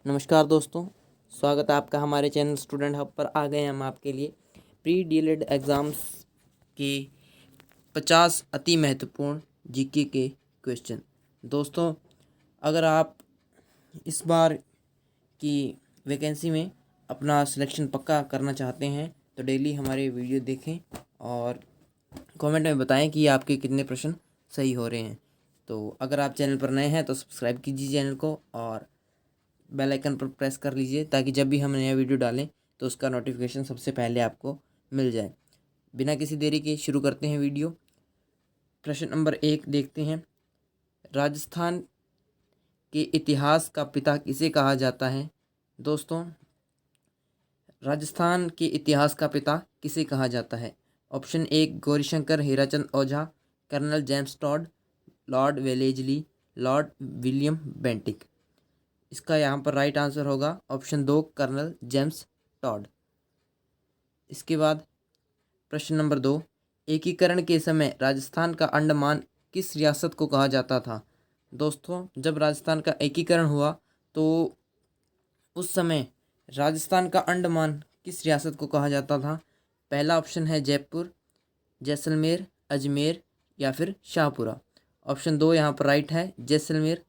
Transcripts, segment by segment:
नमस्कार दोस्तों, स्वागत है आपका हमारे चैनल स्टूडेंट हब पर। आ गए हम आपके लिए प्री डीएलएड एग्ज़ाम्स के 50 अति महत्वपूर्ण जीके के क्वेश्चन। दोस्तों, अगर आप इस बार की वैकेंसी में अपना सिलेक्शन पक्का करना चाहते हैं तो डेली हमारे वीडियो देखें और कमेंट में बताएं कि आपके कितने प्रश्न सही हो रहे हैं। तो अगर आप चैनल पर नए हैं तो सब्सक्राइब कीजिए चैनल को और बेल आइकन पर प्रेस कर लीजिए ताकि जब भी हम नया वीडियो डालें तो उसका नोटिफिकेशन सबसे पहले आपको मिल जाए। बिना किसी देरी के शुरू करते हैं वीडियो। प्रश्न नंबर 1 देखते हैं। राजस्थान के इतिहास का पिता किसे कहा जाता है? दोस्तों, राजस्थान के इतिहास का पिता किसे कहा जाता है? Option 1 Gaurishankar Hirachand Ojha, colonel James Tod, lord Wellesley, lord William Bentinck. इसका यहाँ पर राइट आंसर होगा ऑप्शन 2 कर्नल जेम्स टॉड। इसके बाद प्रश्न नंबर 2, एकीकरण के समय राजस्थान का अंडमान किस रियासत को कहा जाता था? दोस्तों, जब राजस्थान का एकीकरण हुआ तो उस समय राजस्थान का अंडमान किस रियासत को कहा जाता था? पहला ऑप्शन है जयपुर, जैसलमेर, अजमेर या फिर शाहपुरा। ऑप्शन 2 यहाँ पर राइट है जैसलमेर,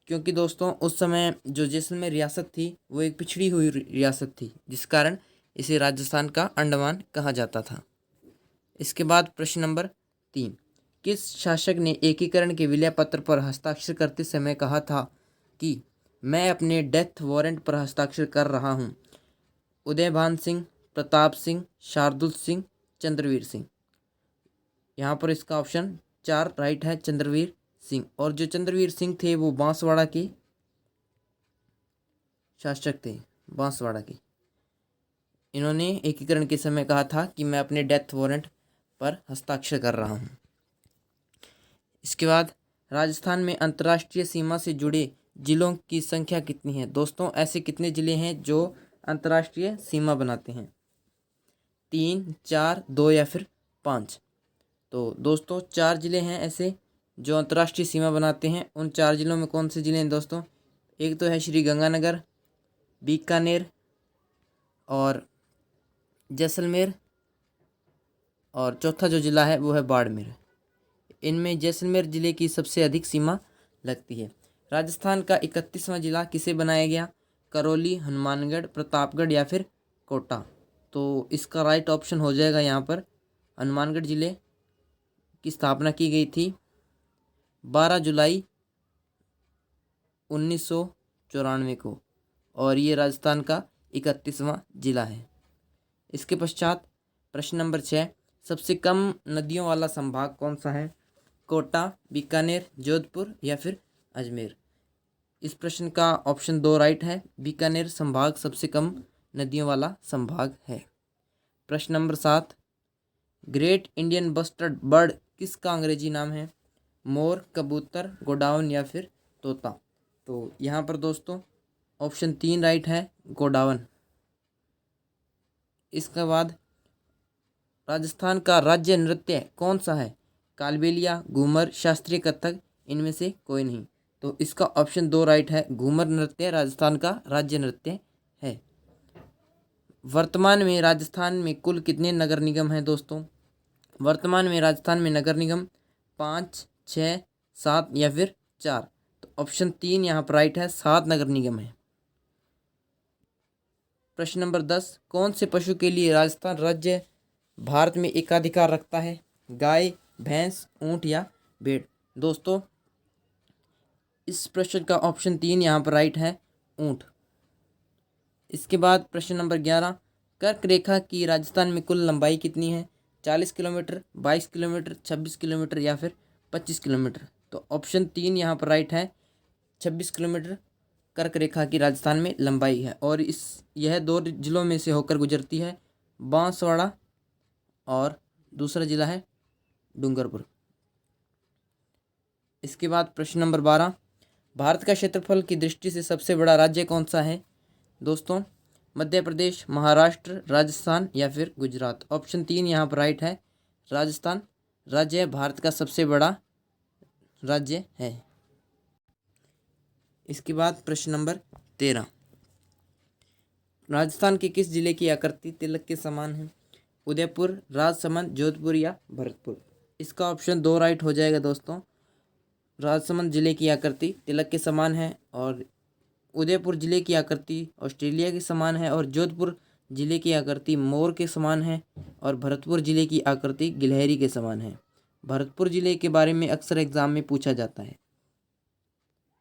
क्योंकि दोस्तों उस समय जो जैसलमेर रियासत थी वो एक पिछड़ी हुई रियासत थी, जिस कारण इसे राजस्थान का अंडमान कहा जाता था। इसके बाद प्रश्न नंबर 3, किस शासक ने एकीकरण के विलय पत्र पर हस्ताक्षर करते समय कहा था कि मैं अपने डेथ वारंट पर हस्ताक्षर कर रहा हूँ? उदयभान सिंह, प्रताप सिंह, शार्दुल सिंह, चंद्रवीर सिंह। यहाँ पर इसका ऑप्शन 4 राइट है चंद्रवीर सिंह। और जो चंद्रवीर सिंह थे वो बांसवाड़ा के शासक थे, बांसवाड़ा के। इन्होंने एकीकरण के समय कहा था कि मैं अपने डेथ वारंट पर हस्ताक्षर कर रहा हूँ। इसके बाद राजस्थान में अंतर्राष्ट्रीय सीमा से जुड़े जिलों की संख्या कितनी है? दोस्तों, ऐसे कितने ज़िले हैं जो अंतर्राष्ट्रीय सीमा बनाते हैं? 3, 4, 2 या फिर 5? तो दोस्तों 4 ज़िले हैं ऐसे जो अंतर्राष्ट्रीय सीमा बनाते हैं। उन 4 ज़िलों में कौन से ज़िले हैं दोस्तों? एक तो है श्री गंगानगर, बीकानेर और जैसलमेर, और चौथा जो ज़िला है वो है बाड़मेर। इनमें जैसलमेर ज़िले की सबसे अधिक सीमा लगती है। राजस्थान का 31वां ज़िला किसे बनाया गया? करौली, हनुमानगढ़, प्रतापगढ़ या फिर कोटा? तो इसका राइट ऑप्शन हो जाएगा यहाँ पर हनुमानगढ़ ज़िले की स्थापना की गई थी 12 जुलाई 1994 को, और ये राजस्थान का 31वां ज़िला है। इसके पश्चात प्रश्न नंबर 6, सबसे कम नदियों वाला संभाग कौन सा है? कोटा, बीकानेर, जोधपुर या फिर अजमेर? इस प्रश्न का ऑप्शन 2 राइट है, बीकानेर संभाग सबसे कम नदियों वाला संभाग है। प्रश्न number 7, great Indian bustard bird किसका अंग्रेजी नाम है? मोर, कबूतर, गोडाउन या फिर तोता? तो यहाँ पर दोस्तों ऑप्शन 3 राइट है, गोडाउन। इसके बाद राजस्थान का राज्य नृत्य कौन सा है? कालबेलिया, घूमर, शास्त्रीय कथक, इनमें से कोई नहीं। तो इसका ऑप्शन 2 राइट है, घूमर नृत्य राजस्थान का राज्य नृत्य है। वर्तमान में राजस्थान में कुल कितने नगर निगम हैं दोस्तों? वर्तमान में राजस्थान में नगर निगम 5, 6, 7 या फिर 4? तो ऑप्शन 3 यहाँ पर राइट है, 7 नगर निगम है। प्रश्न नंबर 10, कौन से पशु के लिए राजस्थान राज्य भारत में एकाधिकार रखता है? गाय, भैंस, ऊंट या भेड़? दोस्तों इस प्रश्न का ऑप्शन 3 यहाँ पर राइट है, ऊंट। इसके बाद प्रश्न नंबर 11, कर्क रेखा की राजस्थान में कुल लंबाई कितनी है? 40 किलोमीटर, 22 किलोमीटर, 26 किलोमीटर या फिर 25 किलोमीटर? तो ऑप्शन 3 यहाँ पर राइट है, 26 किलोमीटर कर्क रेखा की राजस्थान में लंबाई है। और यह 2 जिलों में से होकर गुजरती है, बांसवाड़ा और दूसरा जिला है डूंगरपुर। इसके बाद प्रश्न नंबर 12, भारत का क्षेत्रफल की दृष्टि से सबसे बड़ा राज्य कौन सा है? दोस्तों मध्य प्रदेश, महाराष्ट्र, राजस्थान या फिर गुजरात? ऑप्शन 3 यहाँ पर राइट है, राजस्थान राज्य भारत का सबसे बड़ा राज्य है। इसके बाद प्रश्न नंबर 13। राजस्थान के किस जिले की आकृति तिलक के समान है? उदयपुर, राजसमंद, जोधपुर या भरतपुर? इसका ऑप्शन 2 राइट हो जाएगा दोस्तों। राजसमंद जिले की आकृति तिलक के समान है और उदयपुर जिले की आकृति ऑस्ट्रेलिया के समान है और जोधपुर जिले की आकृति मोर के समान है और भरतपुर जिले की आकृति गिलहरी के समान है। भरतपुर जिले के बारे में अक्सर एग्जाम में पूछा जाता है।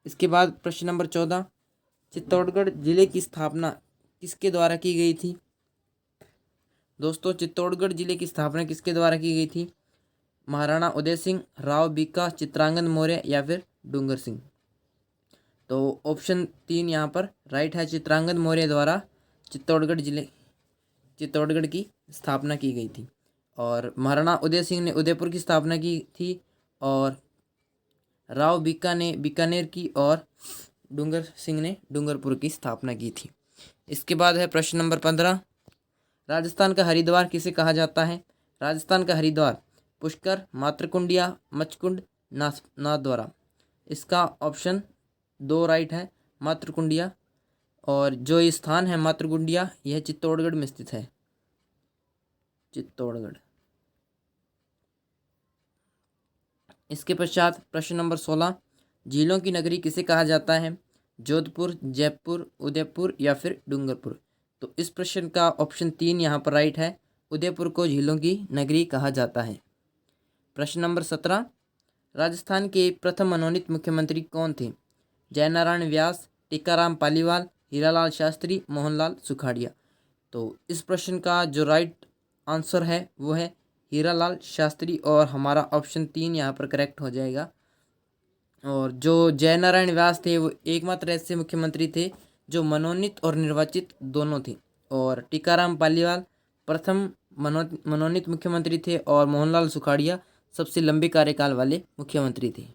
इसके बाद प्रश्न नंबर 14, चित्तौड़गढ़ जिले की स्थापना किसके द्वारा की गई थी? दोस्तों, चित्तौड़गढ़ जिले की स्थापना किसके द्वारा की गई थी? महाराणा उदय सिंह, राव बीका, चित्रांगद मौर्य या फिर डूंगर सिंह? तो ऑप्शन 3 यहाँ पर राइट है। चित्रांगद मौर्य द्वारा चित्तौड़गढ़ की स्थापना की गई थी और महाराणा उदय सिंह ने उदयपुर की स्थापना की थी और राव बीका ने बीकानेर की और डूंगर सिंह ने डूंगरपुर की स्थापना की थी। इसके बाद है प्रश्न नंबर 15, राजस्थान का हरिद्वार किसे कहा जाता है? राजस्थान का हरिद्वार पुष्कर, मातृकुंडिया, मचकुंड, नाथद्वारा? इसका ऑप्शन 2 राइट है, मातृकुंडिया। और जो ये स्थान है मातृकुंडिया, यह चित्तौड़गढ़ में स्थित है। चित्तौड़गढ़। इसके पश्चात प्रश्न नंबर 16, झीलों की नगरी किसे कहा जाता है? जोधपुर, जयपुर, उदयपुर या फिर डूंगरपुर? तो इस प्रश्न का ऑप्शन 3 यहाँ पर राइट है। उदयपुर को झीलों की नगरी कहा जाता है। प्रश्न नंबर 17, राजस्थान के प्रथम मनोनीत मुख्यमंत्री कौन थे? जयनारायण व्यास, टीकाराम पालीवाल, हीरालाल शास्त्री, मोहनलाल सुखाड़िया? तो इस प्रश्न का जो राइट आंसर है वो है हीरालाल शास्त्री और हमारा ऑप्शन 3 यहाँ पर करेक्ट हो जाएगा। और जो जयनारायण व्यास थे वो एकमात्र ऐसे मुख्यमंत्री थे जो मनोनीत और निर्वाचित दोनों थे और टीकाराम पालीवाल प्रथम मनोनीत मुख्यमंत्री थे और मोहनलाल सुखाड़िया सबसे लंबे कार्यकाल वाले मुख्यमंत्री थे।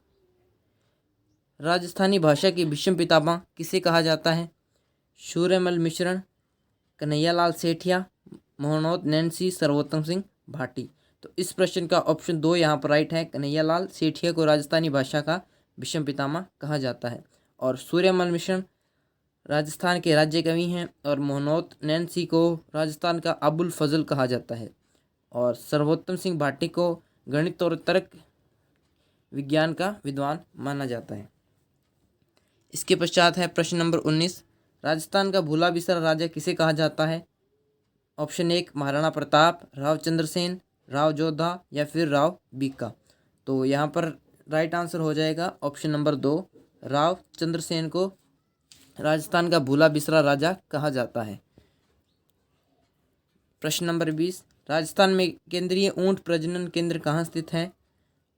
राजस्थानी भाषा के भीष्म पितामह किसे कहा जाता है? सूर्यमल मिश्रण, कन्हैयालाल सेठिया, मोहनोद नैन्सी, सर्वोत्तम सिंह भाटी? तो इस प्रश्न का ऑप्शन 2 यहाँ पर राइट है। कन्हैयालाल सेठिया को राजस्थानी भाषा का भीष्म पितामह कहा जाता है और सूर्यमल मिश्रण राजस्थान के राज्य कवि हैं और मोहनोद नैन्सी को राजस्थान का अबुल फजल कहा जाता है और सर्वोत्तम सिंह भाटी को गणित और तर्क विज्ञान का विद्वान माना जाता है। इसके पश्चात है प्रश्न नंबर 19, राजस्थान का भूला बिसरा राजा किसे कहा जाता है? ऑप्शन 1 महाराणा प्रताप, राव चंद्रसेन, राव जोधा या फिर राव बीका? तो यहाँ पर राइट आंसर हो जाएगा ऑप्शन नंबर 2, राव चंद्रसेन को राजस्थान का भूला बिसरा राजा कहा जाता है। प्रश्न नंबर 20, राजस्थान में केंद्रीय ऊंट प्रजनन केंद्र कहाँ स्थित है?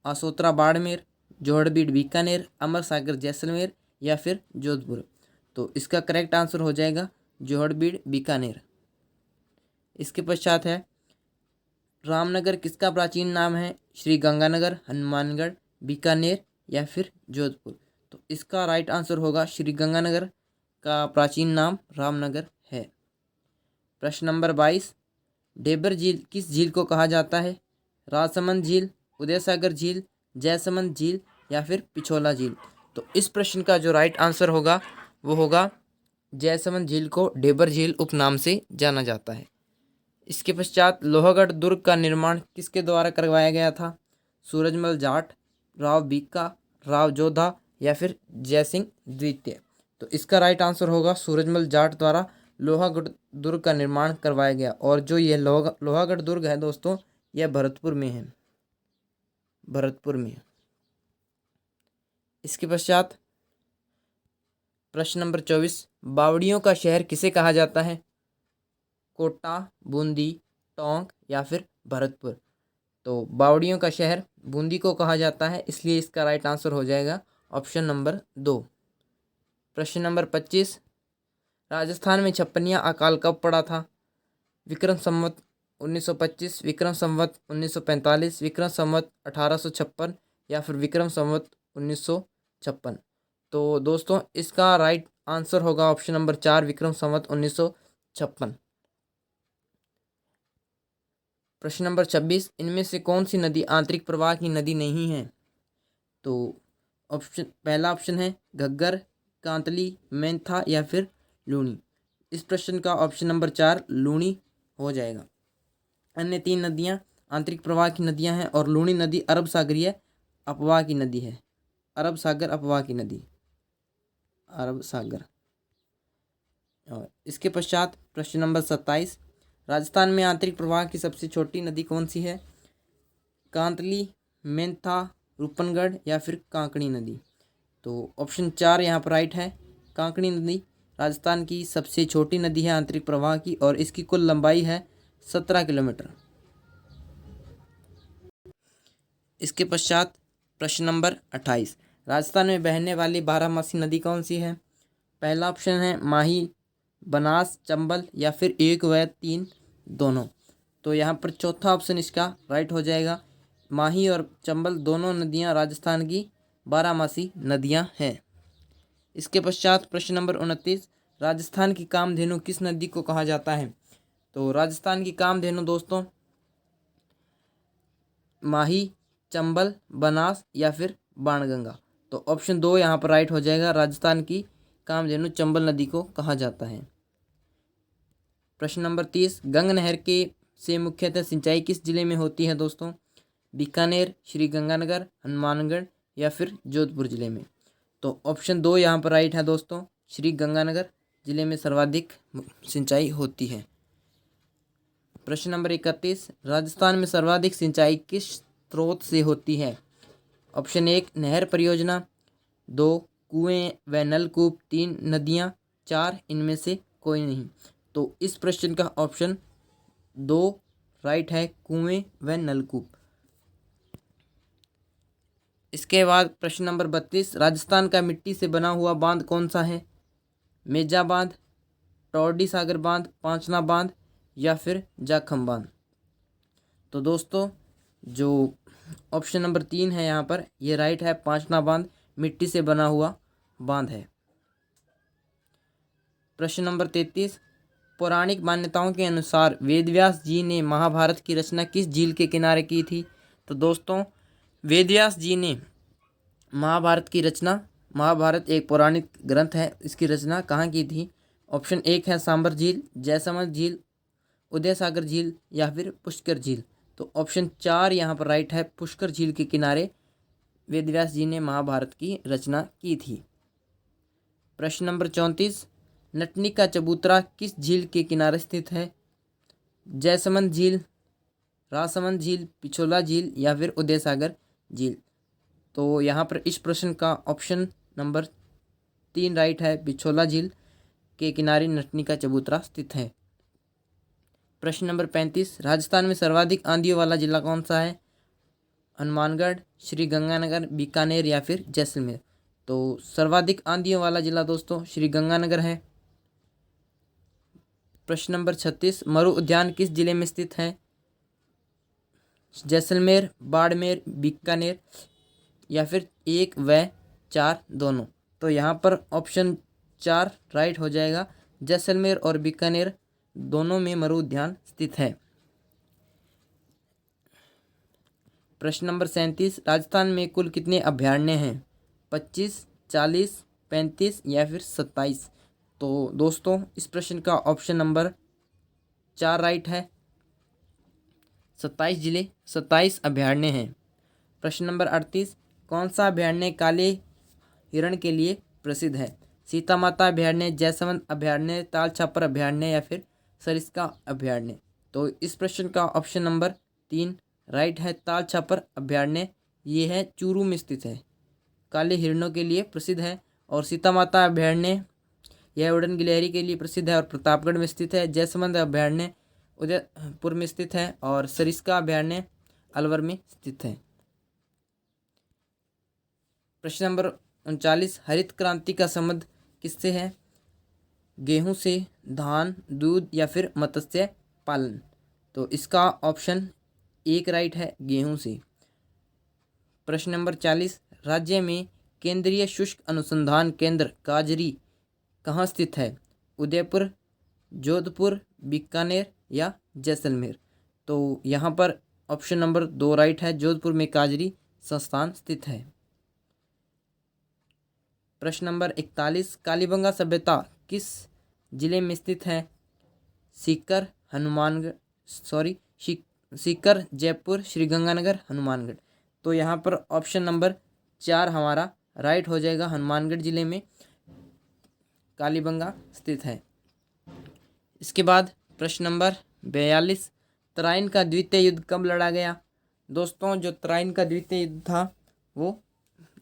आसोतरा बाड़मेर, जोहड़बीड़ बीकानेर, अमर सागर जैसलमेर या फिर जोधपुर? तो इसका करेक्ट आंसर हो जाएगा जोहड़बीड़ बीकानेर। इसके पश्चात है रामनगर किसका प्राचीन नाम है? श्री गंगानगर, हनुमानगढ़, बीकानेर या फिर जोधपुर? तो इसका राइट आंसर होगा श्री गंगानगर का प्राचीन नाम रामनगर है। प्रश्न नंबर 22, डेबर झील किस झील को कहा जाता है? राजसमंद झील, उदयसागर झील, जयसमंद झील या फिर पिछोला झील? तो इस प्रश्न का जो राइट आंसर होगा वो होगा जयसमंद झील को डेबर झील उपनाम से जाना जाता है। इसके पश्चात लोहागढ़ दुर्ग का निर्माण किसके द्वारा करवाया गया था? सूरजमल जाट, राव बीका, राव जोधा या फिर जयसिंह द्वितीय? तो इसका राइट आंसर होगा सूरजमल जाट द्वारा लोहागढ़ दुर्ग का निर्माण करवाया गया और जो ये लोहागढ़ दुर्ग है दोस्तों यह भरतपुर में है, भरतपुर में। इसके पश्चात प्रश्न नंबर 24, बावड़ियों का शहर किसे कहा जाता है? कोटा, बूंदी, टोंक या फिर भरतपुर? तो बावड़ियों का शहर बूंदी को कहा जाता है, इसलिए इसका राइट आंसर हो जाएगा ऑप्शन नंबर 2। प्रश्न नंबर 25, राजस्थान में छप्पनिया अकाल कब पड़ा था? विक्रम संवत 1925, विक्रम संवत 1945, विक्रम संवत 1856 या फिर विक्रम संवत 1956? तो दोस्तों इसका राइट आंसर होगा ऑप्शन नंबर 4, विक्रम संवत 1956। प्रश्न नंबर 26, इनमें से कौन सी नदी आंतरिक प्रवाह की नदी नहीं है? तो पहला ऑप्शन है घग्गर, कांतली, मेंथा या फिर लूनी। इस प्रश्न का ऑप्शन नंबर 4 लूनी हो जाएगा। अन्य 3 नदियाँ आंतरिक प्रवाह की नदियाँ हैं और लूनी नदी अरब सागरीय अपवाह की नदी है। अरब सागर अपवाह की नदी, अरब सागर। और इसके पश्चात प्रश्न नंबर 27, राजस्थान में आंतरिक प्रवाह की सबसे छोटी नदी कौन सी है? कांतली, मेंथा, रूपनगढ़ या फिर कांकणी नदी। तो ऑप्शन 4 यहाँ पर राइट है। कांकणी नदी राजस्थान की सबसे छोटी नदी है आंतरिक प्रवाह की और इसकी कुल लंबाई है 17 किलोमीटर। इसके पश्चात प्रश्न नंबर 28, राजस्थान में बहने वाली बारहमासी नदी कौन सी है? पहला ऑप्शन है माही, बनास, चंबल या फिर 1 व 3 दोनों। तो यहाँ पर चौथा ऑप्शन इसका राइट हो जाएगा। माही और चंबल दोनों नदियाँ राजस्थान की बारहमासी नदियाँ हैं। इसके पश्चात प्रश्न नंबर 29, राजस्थान की कामधेनु किस नदी को कहा जाता है? तो राजस्थान की कामधेनु दोस्तों माही, चंबल, बनास या फिर बाणगंगा। तो ऑप्शन 2 यहाँ पर राइट हो जाएगा। राजस्थान की कामधेनु चंबल नदी को कहा जाता है। प्रश्न नंबर 30, गंग नहर के से मुख्यतः सिंचाई किस जिले में होती है दोस्तों? बीकानेर, श्री गंगानगर, हनुमानगढ़ या फिर जोधपुर जिले में। तो ऑप्शन 2 यहाँ पर राइट है दोस्तों। श्री गंगानगर जिले में सर्वाधिक सिंचाई होती है। प्रश्न नंबर 31, राजस्थान में सर्वाधिक सिंचाई किस स्रोत से होती है? ऑप्शन 1 नहर परियोजना, 2 कुएं व नलकूप, 3 नदियाँ, 4 इनमें से कोई नहीं। तो इस प्रश्न का ऑप्शन 2 राइट है, कुएं व नलकूप। इसके बाद प्रश्न नंबर 32, राजस्थान का मिट्टी से बना हुआ बांध कौन सा है? मेजा बांध, टोरडी सागर बांध, पांचना बांध या फिर जाखम बांध। तो दोस्तों जो ऑप्शन नंबर 3 है यहाँ पर ये राइट है, पांचना बांध मिट्टी से बना हुआ बांध है। प्रश्न नंबर 33, पौराणिक मान्यताओं के अनुसार वेदव्यास जी ने महाभारत की रचना किस झील के किनारे की थी? तो दोस्तों वेदव्यास जी ने महाभारत की रचना, महाभारत एक पौराणिक ग्रंथ है, इसकी रचना कहाँ की थी? ऑप्शन 1 है सांबर झील, जैसलमेर झील, उदय सागर झील या फिर पुष्कर झील। तो ऑप्शन 4 यहाँ पर राइट है, पुष्कर झील के किनारे वेदव्यास जी ने महाभारत की रचना की थी। प्रश्न नंबर 34, नटनी का चबूतरा किस झील के किनारे स्थित है? जैसमंद झील, राजसमंद झील, पिछोला झील या फिर उदय सागर झील। तो यहाँ पर इस प्रश्न का ऑप्शन नंबर 3 राइट है, पिछोला झील के किनारे नटनी का चबूतरा स्थित है। प्रश्न नंबर 35, राजस्थान में सर्वाधिक आंधियों वाला जिला कौन सा है? हनुमानगढ़, श्री गंगानगर, बीकानेर या फिर जैसलमेर। तो सर्वाधिक आंधियों वाला जिला दोस्तों श्री गंगानगर है। प्रश्न नंबर 36, मरु उद्यान किस जिले में स्थित है? जैसलमेर, बाड़मेर, बीकानेर या फिर 1 व 4 दोनों। तो यहाँ पर ऑप्शन 4 राइट हो जाएगा, जैसलमेर और बीकानेर दोनों में मरु उद्यान स्थित है। प्रश्न नंबर 37, राजस्थान में कुल कितने अभयारण्य हैं? 25, 40, 35 या फिर 27। तो दोस्तों इस प्रश्न का ऑप्शन नंबर 4 राइट है, 27 जिले, 27 अभयारण्य हैं। प्रश्न नंबर 38, कौन सा अभयारण्य काले हिरण के लिए प्रसिद्ध है? सीता माता अभयारण्य, जैसमंद अभयारण्य, ताल छापर अभयारण्य या फिर सरिस्का अभयारण्य। तो इस प्रश्न का ऑप्शन नंबर 3 राइट है, ताल छापर अभयारण्य। ये है चूरू में स्थित है, काले हिरणों के लिए प्रसिद्ध है। और सीता माता अभयारण्य यह उड़न गिलहरी के लिए प्रसिद्ध है और प्रतापगढ़ में स्थित है। जैसमंद अभयारण्य उदयपुर में स्थित है और सरिस्का अभयारण्य अलवर में स्थित है। प्रश्न नंबर 39, हरित क्रांति का संबंध किससे है? गेहूं से, धान, दूध या फिर मत्स्य पालन। तो इसका ऑप्शन 1 राइट है, गेहूं से। प्रश्न नंबर 40, राज्य में केंद्रीय शुष्क अनुसंधान केंद्र काजरी कहाँ स्थित है? उदयपुर, जोधपुर, बीकानेर या जैसलमेर। तो यहाँ पर ऑप्शन नंबर 2 राइट है, जोधपुर में काजरी संस्थान स्थित है। प्रश्न नंबर 41, कालीबंगा सभ्यता किस जिले में स्थित है? सीकर, हनुमानगढ़, सीकर, जयपुर, श्रीगंगानगर, हनुमानगढ़। तो यहाँ पर ऑप्शन नंबर 4 हमारा राइट हो जाएगा। हनुमानगढ़ जिले में कालीबंगा स्थित है। इसके बाद प्रश्न नंबर 42, तराइन का द्वितीय युद्ध कब लड़ा गया? दोस्तों, जो तराइन का द्वितीय युद्ध था वो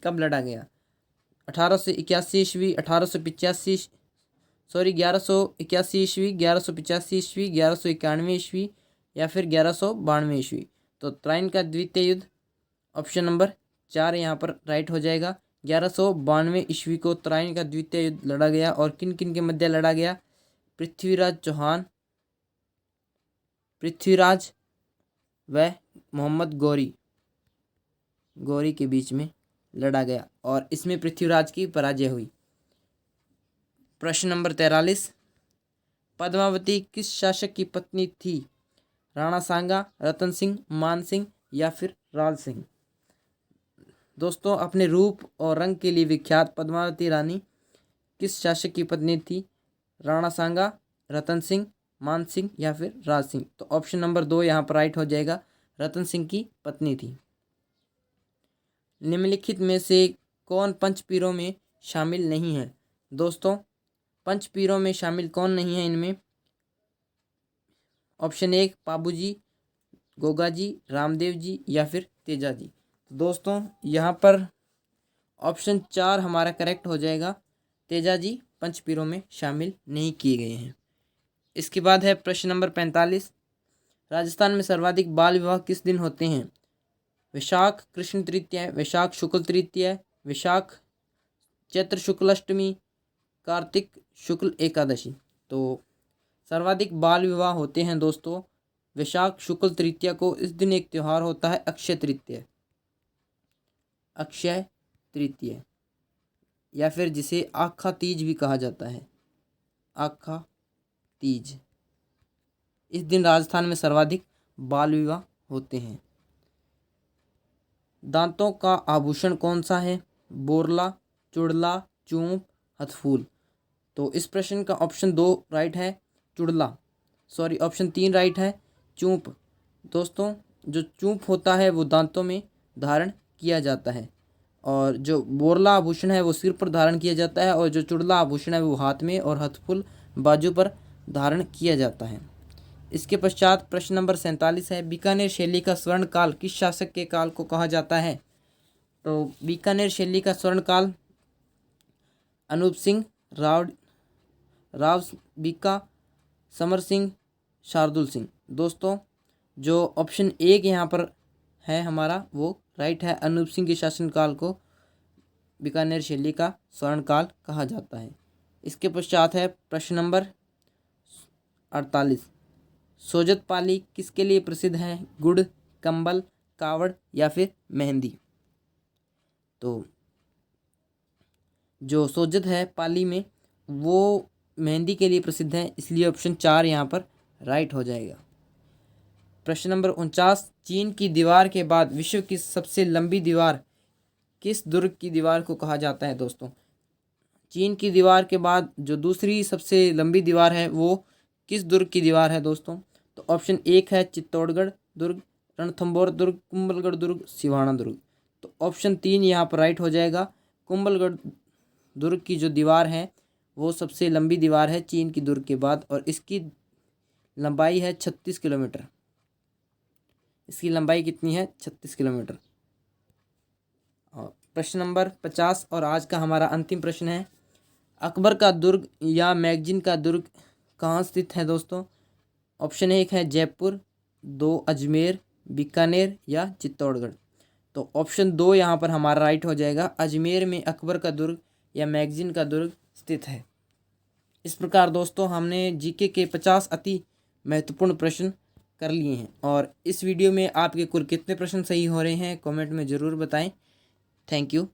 कब लड़ा गया? 1881 ईस्वी, 1885 1181 ईस्वी, 1185 ईस्वी, 1191 ईस्वी या फिर 1192 ईस्वी। तो तराइन का द्वितीय युद्ध ऑप्शन नंबर 4 यहाँ पर राइट हो जाएगा। 1192 ईस्वी को तराइन का द्वितीय युद्ध लड़ा गया। और किन किन के मध्य लड़ा गया? पृथ्वीराज व मोहम्मद गौरी के बीच में लड़ा गया और इसमें पृथ्वीराज की पराजय हुई। प्रश्न नंबर 43, पद्मावती किस शासक की पत्नी थी? राणा सांगा, रतन सिंह, मान सिंह या फिर राल सिंह। दोस्तों, अपने रूप और रंग के लिए विख्यात पद्मावती रानी किस शासक की पत्नी थी? राणा सांगा, रतन सिंह, मान सिंह या फिर राज सिंह। तो ऑप्शन नंबर 2 यहाँ पर राइट हो जाएगा, रतन सिंह की पत्नी थी। निम्नलिखित में से कौन पंचपीरों में शामिल नहीं है? दोस्तों, पंचपीरों में शामिल कौन नहीं है इनमें? ऑप्शन 1 पाबूजी, गोगाजी, रामदेव जी या फिर तेजा जी। तो दोस्तों, यहाँ पर ऑप्शन 4 हमारा करेक्ट हो जाएगा। तेजा जी पंचपीरों में शामिल नहीं किए गए हैं। इसके बाद है प्रश्न नंबर 45, राजस्थान में सर्वाधिक बाल विवाह किस दिन होते हैं? वैशाख कृष्ण तृतीया, वैशाख शुक्ल तृतीया, वैशाख चैत्र शुक्ल अष्टमी, कार्तिक शुक्ल एकादशी। तो सर्वाधिक बाल विवाह होते हैं दोस्तों वैशाख शुक्ल तृतीया को। इस दिन एक त्यौहार होता है अक्षय तृतीया या फिर जिसे आखा तीज भी कहा जाता है, आखा तीज। इस दिन राजस्थान में सर्वाधिक बाल विवाह होते हैं। दांतों का आभूषण कौन सा है? बोरला, चुड़ला, चूंप, हथफूल। तो इस प्रश्न का ऑप्शन 2 राइट है, चुड़ला। ऑप्शन 3 राइट है, चूंप। दोस्तों, जो चूंप होता है वो दांतों में धारण किया जाता है और जो बोरला आभूषण है वो सिर पर धारण किया जाता है और जो चुड़ला आभूषण है वो हाथ में और हथफूल बाजू पर धारण किया जाता है। इसके पश्चात प्रश्न नंबर 47 है, बीकानेर शैली का स्वर्ण काल किस शासक के काल को कहा जाता है? तो बीकानेर शैली का स्वर्ण काल अनूप सिंह, राव बीका, समर सिंह, शार्दुल सिंह। दोस्तों, जो ऑप्शन 1 यहाँ पर है हमारा वो राइट है। अनूप सिंह के शासनकाल को बीकानेर शैली का स्वर्ण काल कहा जाता है। इसके पश्चात है प्रश्न नंबर 48, सोजत पाली किसके लिए प्रसिद्ध है? गुड़, कंबल, कावड़ या फिर मेहंदी। तो जो सोजत है पाली में वो मेहंदी के लिए प्रसिद्ध है, इसलिए ऑप्शन 4 यहाँ पर राइट हो जाएगा। प्रश्न नंबर 49, चीन की दीवार के बाद विश्व की सबसे लंबी दीवार किस दुर्ग की दीवार को कहा जाता है? दोस्तों, चीन की दीवार के बाद जो दूसरी सबसे लंबी दीवार है वो किस दुर्ग की दीवार है? दोस्तों, तो ऑप्शन 1 है चित्तौड़गढ़ दुर्ग, रणथंभौर दुर्ग, कुंभलगढ़ दुर्ग, सिवाना दुर्ग। तो ऑप्शन 3 यहाँ पर राइट हो जाएगा। कुंभलगढ़ दुर्ग की जो दीवार है वो सबसे लंबी दीवार है चीन की दुर्ग के बाद और इसकी लंबाई है 36 किलोमीटर। इसकी लंबाई कितनी है? 36 किलोमीटर। और प्रश्न नंबर 50 और आज का हमारा अंतिम प्रश्न है, अकबर का दुर्ग या मैगजीन का दुर्ग कहाँ स्थित है? दोस्तों, ऑप्शन 1 है जयपुर, 2 अजमेर, बीकानेर या चित्तौड़गढ़। तो ऑप्शन 2 यहाँ पर हमारा राइट हो जाएगा, अजमेर में अकबर का दुर्ग या मैगजीन का दुर्ग स्थित है। इस प्रकार दोस्तों हमने जीके के 50 अति महत्वपूर्ण प्रश्न कर लिए हैं और इस वीडियो में आपके कुल कितने प्रश्न सही हो रहे हैं कमेंट में ज़रूर बताएं। Thank you.